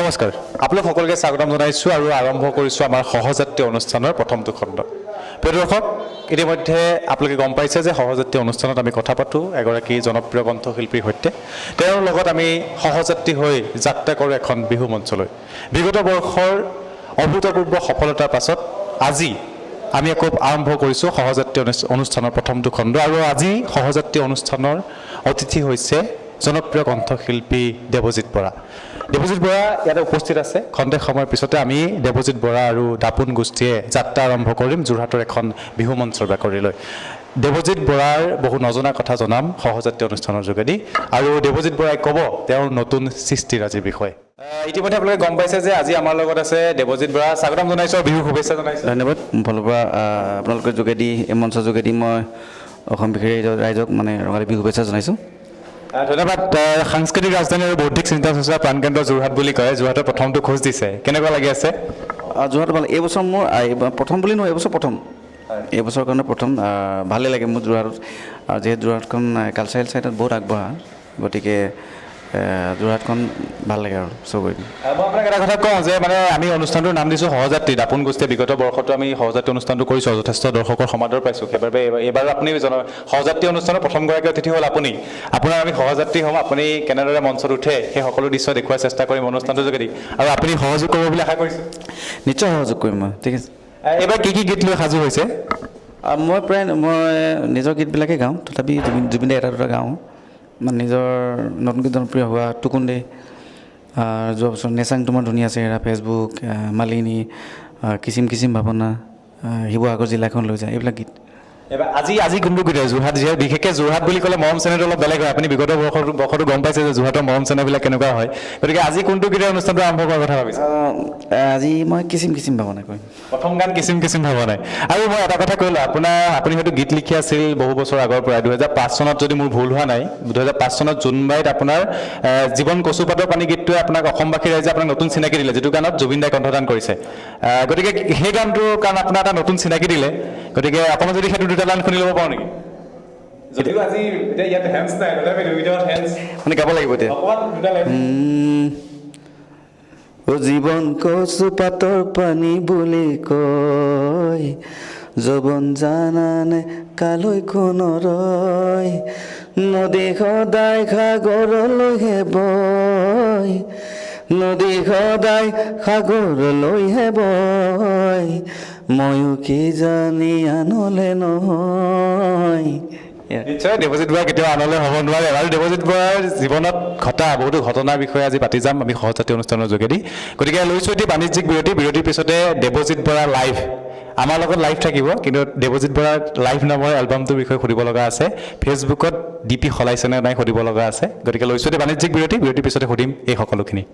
নমস্কাৰ আপোনালোক সকলোকে স্বাগতম জনাইছোঁ আৰু আৰম্ভ কৰিছোঁ আমাৰ সহযাত্ৰী অনুষ্ঠানৰ প্ৰথমটো খণ্ড। প্ৰিয় দৰ্শক, ইতিমধ্যে আপোনালোকে গম পাইছে যে সহযাত্ৰী অনুষ্ঠানত আমি কথা পাতোঁ এগৰাকী জনপ্ৰিয় কণ্ঠশিল্পীৰ সৈতে। তেওঁৰ লগত আমি সহযাত্ৰী হৈ যাত্ৰা কৰোঁ এখন বিহু মঞ্চলৈ। বিগত বৰ্ষৰ অভূতপূৰ্ব সফলতাৰ পাছত আজি আমি আকৌ আৰম্ভ কৰিছোঁ সহযাত্ৰী অনুষ্ঠানৰ প্ৰথমটো খণ্ড। আৰু আজি সহযাত্ৰী অনুষ্ঠানৰ অতিথি হৈছে জনপ্ৰিয় কণ্ঠশিল্পী দেৱজিৎ বৰা। দেৱজিৎ বৰা ইয়াতে উপস্থিত আছে। খন্তেক সময়ৰ পিছতে আমি দেৱজিৎ বৰা আৰু দাপোন গোষ্ঠীয়ে যাত্ৰা আৰম্ভ কৰিম যোৰহাটৰ এখন বিহু মঞ্চৰ বাকৰিলৈ। দেৱজিৎ বৰাৰ বহু নজনা কথা জনাম সহযাত্ৰী অনুষ্ঠানৰ যোগেদি, আৰু দেৱজিৎ বৰাই ক'ব তেওঁৰ নতুন সৃষ্টিৰাজিৰ বিষয়ে। ইতিমধ্যে আপোনালোকে গম পাইছে যে আজি আমাৰ লগত আছে দেৱজিৎ বৰা। স্বাগতম জনাইছোঁ, বিহু শুভেচ্ছা জনাইছোঁ। ধন্যবাদ। মোৰ ফালৰ পৰা আপোনালোকৰ যোগেদি এই মঞ্চৰ যোগেদি মই অসম বিশেষ ৰাইজক মানে ৰঙালী বিহু শুভেচ্ছা জনাইছোঁ। ধন্যবাদ। সাংস্কৃতিক ৰাজধানী আৰু বৌদ্ধিক চিন্তা চৰ্চাৰ প্ৰাণকেন্দ্ৰ যোৰহাট বুলি কয়, যোৰহাটৰ প্ৰথমটো খোজ দিছে, কেনেকুৱা লাগি আছে? যোৰহাট ভাল। এইবছৰ মোৰ প্ৰথম বুলি নহয়, এইবছৰ প্ৰথম। এইবছৰৰ কাৰণে প্ৰথম ভালেই লাগে মোৰ যোৰহাটত। যিহেতু যোৰহাটখন কালচাৰেল ছাইডত বহুত আগবঢ়া, গতিকে যোৰহাটখন ভাল লাগে আৰু চবৰে। মই আপোনাক এটা কথা কওঁ যে মানে আমি অনুষ্ঠানটোৰ নাম দিছোঁ সহযাত্ৰী। দাপোন গোষ্ঠীয়ে বিগত বৰ্ষতো আমি সহযাত্ৰী অনুষ্ঠানটো কৰিছোঁ, যথেষ্ট দৰ্শকৰ সমাদৰ পাইছোঁ। সেইবাবে এইবাৰ আপুনি সহযাত্ৰী অনুষ্ঠানৰ প্ৰথমগৰাকী অতিথি হ'ল আপুনি। আপোনাৰ আমি সহযাত্ৰী হ'ম। আপুনি কেনেদৰে মঞ্চত উঠে সেই সকলো দৃশ্য দেখুওৱাৰ চেষ্টা কৰিম অনুষ্ঠানটোৰ যোগেদি, আৰু আপুনি সহযোগ কৰিব বুলি আশা কৰিছোঁ। নিশ্চয় সহযোগ কৰিম মই। ঠিক আছে। এইবাৰ কি কি গীত লৈ সাজু হৈছে? মই প্ৰায় নিজৰ গীতবিলাকেই গাওঁ, তথাপি জুবিন দাই এটা দুটা গাওঁ। মানে নিজৰ নতুনকৈ জনপ্ৰিয় হোৱা টুকুন্দে, যোৱা বছৰ নেচাং তোমাৰ ধুনীয়া চেহেৰা, ফেচবুক, মালিনী, কিচিম কিচিম ভাৱনা, শিৱসাগৰ জিলাখন লৈ যায়, এইবিলাক গীত। এইবাৰ আজি কোনটো গীত? যোৰহাট যিহেতু বিশেষকৈ যোৰহাট বুলি ক'লে মৰম চেনেহটো অলপ বেলেগ হয়। আপুনি বিগত বৰ্ষতো গম পাইছে যে যোৰহাটৰ মৰম চেনেহবিলাক কেনেকুৱা হয়। গতিকে আজি কোনটো গীতে অনুষ্ঠানটো আৰম্ভ কৰাৰ কথা ভাবিছে? আজি মই কিচিম কিচিম ভাৱনা কৰিম। প্ৰথম গান কিচিম কিচিম ভাৱনা। আৰু মই এটা কথা ক'লোঁ, আপুনি হয়তো গীত লিখি আছিল বহু বছৰ আগৰ পৰা। 2005 চনত যদি মোৰ ভুল হোৱা নাই, 2005 চনত জোনবাইত আপোনাৰ জীৱন কচুপাতৰ পানী গীতটোৱে আপোনাক অসমবাসী ৰাইজে আপোনাক নতুন চিনাকি দিলে, যিটো গানত জুবিন দাই কণ্ঠদান কৰিছে। গতিকে সেই গানটোৰ কাৰণ আপোনাৰ এটা নতুন চিনাকি দিলে। গতিকে অকণমান যদি সেইটো দুটা লাইন শুনি ল'ব পাৰোঁ নেকি? যদিও আজি এতিয়া ইয়াত হেণ্ডছ নাই, তথাপি দুইটাত হেণ্ডছ মানে গাব লাগিব এতিয়া। অকণমান দুটা লাইন। জীৱন কচুপাতৰ পানী বুলি কয়, যৌৱন জানানে কালৈ কোনৰয়, নদী সদায় সাগৰলৈহে বয়, নদী সদায় সাগৰলৈহে বয়, ময়ো কি জানি আনলে নহয়। নিশ্চয় দেৱজিৎ বৰা কেতিয়াও আনলৈ হ'ব নোৱাৰে। আৰু দেৱজিৎ বৰাৰ জীৱনত ঘটা বহুতো ঘটনাৰ বিষয়ে আজি পাতি যাম আমি সহযাত্ৰী অনুষ্ঠানৰ যোগেদি। গতিকে লৈছোঁ এটি বাণিজ্যিক বিৰতিৰ পিছতে দেৱজিৎ বৰা লাইভ আমাৰ লগত লাইভ থাকিব। কিন্তু দেৱজিৎ বৰাৰ লাইভ নামৰ এলবামটোৰ বিষয়ে সুধিব লগা আছে, ফেচবুকত DP সলাইছেনে নাই সুধিব লগা আছে। গতিকে লৈছোঁ এটি বাণিজ্যিক বিৰতিৰ পিছতে সুধিম এই সকলোখিনি।